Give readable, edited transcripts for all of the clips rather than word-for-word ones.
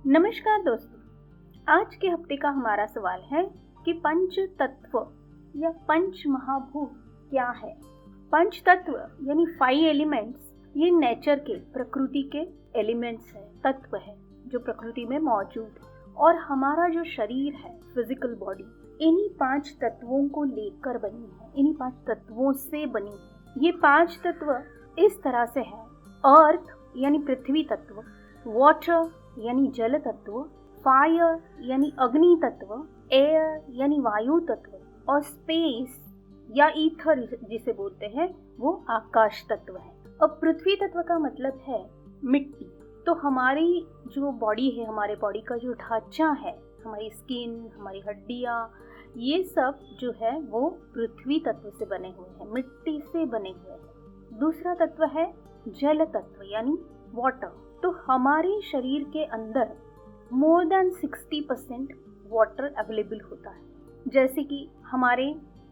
नमस्कार दोस्तों, आज के हफ्ते का हमारा सवाल है कि पंच तत्व या पंच महाभूत क्या है। पंच तत्व यानी 5 एलिमेंट्स ये नेचर के, प्रकृति के एलिमेंट्स है, तत्व है जो प्रकृति में मौजूद है और हमारा जो शरीर है, फिजिकल बॉडी, इन्हीं 5 तत्वों को लेकर बनी है, इन्हीं 5 तत्वों से बनी है। ये 5 तत्व इस तरह से है: अर्थ यानी पृथ्वी तत्व, वाटर यानी जल तत्व, फायर यानी अग्नि तत्व, एयर यानी वायु तत्व और स्पेस या ईथर जिसे बोलते हैं वो आकाश तत्व है। अब पृथ्वी तत्व का मतलब है मिट्टी। तो हमारी जो बॉडी है, हमारे बॉडी का जो ढांचा है, हमारी स्किन, हमारी हड्डियाँ, ये सब जो है वो पृथ्वी तत्व से बने हुए हैं, मिट्टी से बने हुए हैं। दूसरा तत्व है जल तत्व यानी वाटर। तो हमारे शरीर के अंदर मोर देन 60% वाटर अवेलेबल होता है। जैसे कि हमारे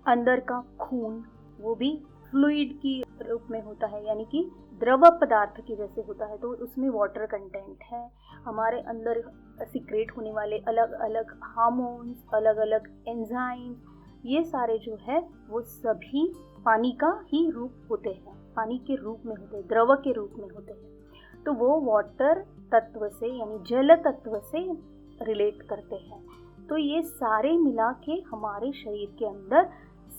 अंदर का खून वो भी फ्लूइड की रूप में होता है, यानी कि द्रव पदार्थ की जैसे होता है, तो उसमें वाटर कंटेंट है। हमारे अंदर सीक्रेट होने वाले अलग अलग हार्मोन्स, अलग अलग एंजाइम, ये सारे जो है वो सभी पानी का ही रूप होते हैं, पानी के रूप में होते हैं, द्रव के रूप में होते हैं। तो वो वाटर तत्व से यानी जल तत्व से रिलेट करते हैं। तो ये सारे मिला के हमारे शरीर के अंदर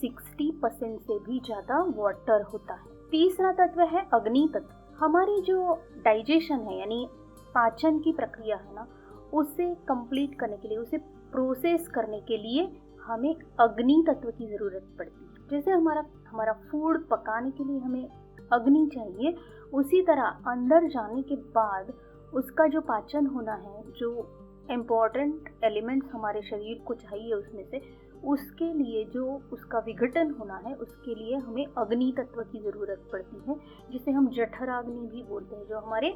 60% से भी ज़्यादा वाटर होता है। तीसरा तत्व है अग्नि तत्व। हमारी जो डाइजेशन है यानी पाचन की प्रक्रिया है ना, उसे कंप्लीट करने के लिए, उसे प्रोसेस करने के लिए हमें अग्नि तत्व की ज़रूरत पड़ती है। जैसे हमारा फूड पकाने के लिए हमें अग्नि चाहिए, उसी तरह अंदर जाने के बाद उसका जो पाचन होना है, जो इम्पॉर्टेंट एलिमेंट्स हमारे शरीर को चाहिए उसमें से, उसके लिए जो उसका विघटन होना है, उसके लिए हमें अग्नि तत्व की ज़रूरत पड़ती है, जिसे हम जठराग्नि भी बोलते हैं, जो हमारे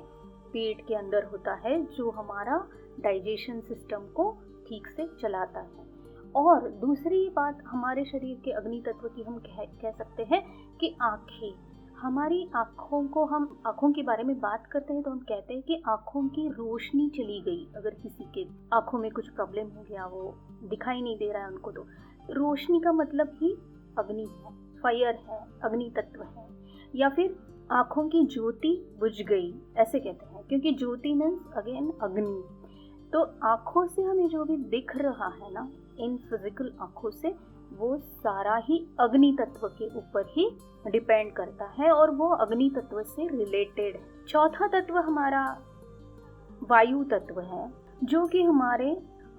पेट के अंदर होता है, जो हमारा डाइजेशन सिस्टम को ठीक से चलाता है। और दूसरी बात हमारे शरीर के अग्नि तत्व की हम कह सकते हैं कि आँखें। हमारी आँखों के बारे में बात करते हैं तो हम कहते हैं कि आँखों की रोशनी चली गई। अगर किसी के आँखों में कुछ प्रॉब्लम हो गया, वो दिखाई नहीं दे रहा है उनको, तो रोशनी का मतलब ही अग्नि है, फायर है, अग्नि तत्व है। या फिर आँखों की ज्योति बुझ गई, ऐसे कहते हैं, क्योंकि ज्योति मीन्स अगेन अग्नि। तो आँखों से हमें जो भी दिख रहा है ना, इन फिजिकल आँखों से, वो सारा ही अग्नि तत्व के ऊपर ही डिपेंड करता है और वो अग्नि तत्व से रिलेटेड है। चौथा तत्व हमारा वायु तत्व है, जो कि हमारे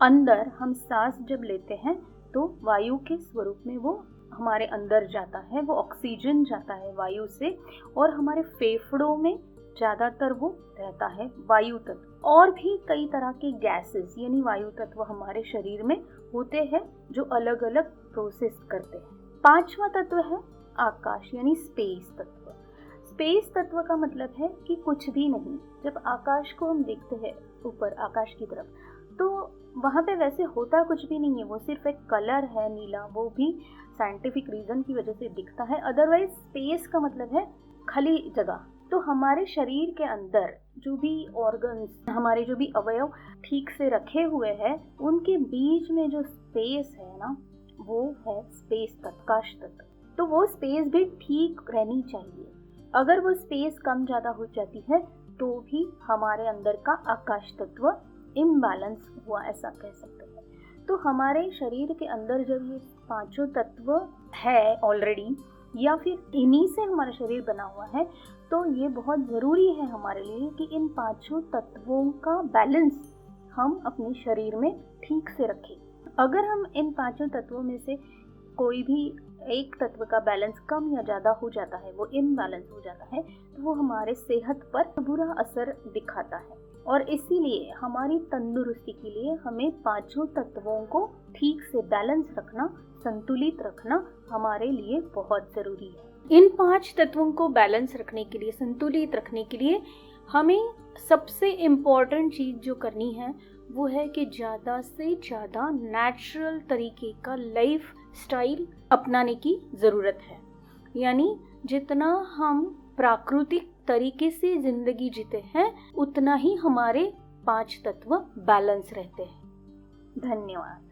अंदर हम सांस जब लेते हैं तो वायु के स्वरूप में वो हमारे अंदर जाता है, वो ऑक्सीजन जाता है वायु से, और हमारे फेफड़ों में ज़्यादातर वो रहता है वायु तत्व। और भी कई तरह के गैसेस यानी वायु तत्व हमारे शरीर में होते हैं जो अलग अलग प्रोसेस करते हैं। पांचवा तत्व है आकाश यानी स्पेस तत्व। स्पेस तत्व का मतलब है कि कुछ भी नहीं। जब आकाश को हम देखते हैं ऊपर आकाश की तरफ, तो वहाँ पे वैसे होता कुछ भी नहीं है, वो सिर्फ एक कलर है नीला, वो भी साइंटिफिक रीजन की वजह से दिखता है। अदरवाइज स्पेस का मतलब है खाली जगह। तो हमारे शरीर के अंदर जो भी ऑर्गन्स, हमारे जो भी अवयव ठीक से रखे हुए हैं, उनके बीच में जो स्पेस है ना, वो है स्पेस तत्व, आकाश तत्व। तो वो स्पेस भी ठीक रहनी चाहिए। अगर वो स्पेस कम ज़्यादा हो जाती है तो भी हमारे अंदर का आकाश तत्व इम्बैलेंस हुआ, ऐसा कह सकते हैं। तो हमारे शरीर के अंदर जब ये पांचों तत्व है ऑलरेडी, या फिर इन्हीं से हमारा शरीर बना हुआ है, तो ये बहुत ज़रूरी है हमारे लिए कि इन पांचों तत्वों का बैलेंस हम अपने शरीर में ठीक से रखें। अगर हम इन पांचों तत्वों में से कोई भी एक तत्व का बैलेंस कम या ज़्यादा हो जाता है, वो इम्बैलेंस हो जाता है, तो वो हमारे सेहत पर बुरा असर दिखाता है। और इसीलिए हमारी तंदुरुस्ती के लिए हमें पांचों तत्वों को ठीक से बैलेंस रखना, संतुलित रखना हमारे लिए बहुत ज़रूरी है। इन 5 तत्वों को बैलेंस रखने के लिए, संतुलित रखने के लिए हमें सबसे इम्पॉर्टेंट चीज़ जो करनी है वो है कि ज़्यादा से ज़्यादा नेचुरल तरीके का लाइफ स्टाइल अपनाने की ज़रूरत है। यानी जितना हम प्राकृतिक तरीके से ज़िंदगी जीते हैं, उतना ही हमारे 5 तत्व बैलेंस रहते हैं। धन्यवाद।